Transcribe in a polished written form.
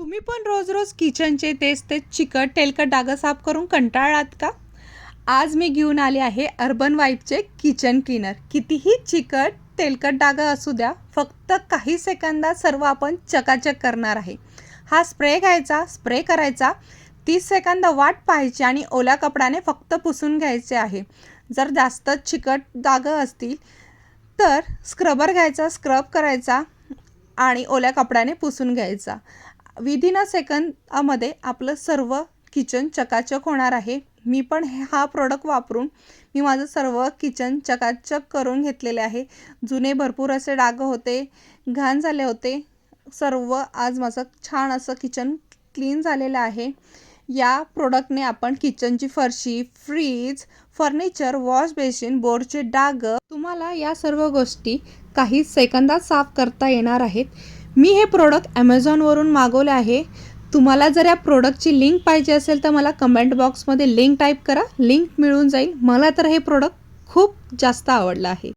तुम्ही पण रोज रोज किचनचे तेच चिकट तेलकट डाग साफ करून कंटाळलात का? आज मी घेऊन आले आहे अर्बन वाईफचे किचन क्लीनर. कितीही चिकट तेलकट डाग असू द्या, फक्त काही सेकंदात सर्व आपण चकाचक करणार आहे. हा स्प्रे घ्यायचा, स्प्रे करायचा, 30 सेकंद वाट पाहायची आणि ओल्या कपड्याने फक्त पुसून घ्यायचे आहे. जर जास्त चिकट डाग असतील तर स्क्रबर घ्यायचा, स्क्रब करायचा आणि ओल्या कपड्याने पुसून घ्यायचा. विदिन अ सेकंदामध्ये आपलं सर्व किचन चकाचक होणार आहे. मी पण हा प्रोडक्ट वापरून मी माझं सर्व किचन चकाचक करून घेतलेले आहे. जुने भरपूर असे डाग होते, घाण झाले होते, सर्व आज माझं छान असं किचन क्लीन झालेलं आहे. या प्रोडक्टने आपण किचनची फरशी, फ्रीज, फर्निचर, वॉश बेसिन, बोर्डचे डाग तुम्हाला या सर्व गोष्टी काही सेकंदात साफ करता येणार आहेत. मी हे प्रोडक्ट ॲमेझॉनवरून मागवले आहे. तुम्हाला जर या प्रोडक्टची लिंक पाहिजे असेल तर मला कमेंट बॉक्समध्ये लिंक टाईप करा, लिंक मिळून जाईल. मला तर हे प्रोडक्ट खूप जास्त आवडलं आहे.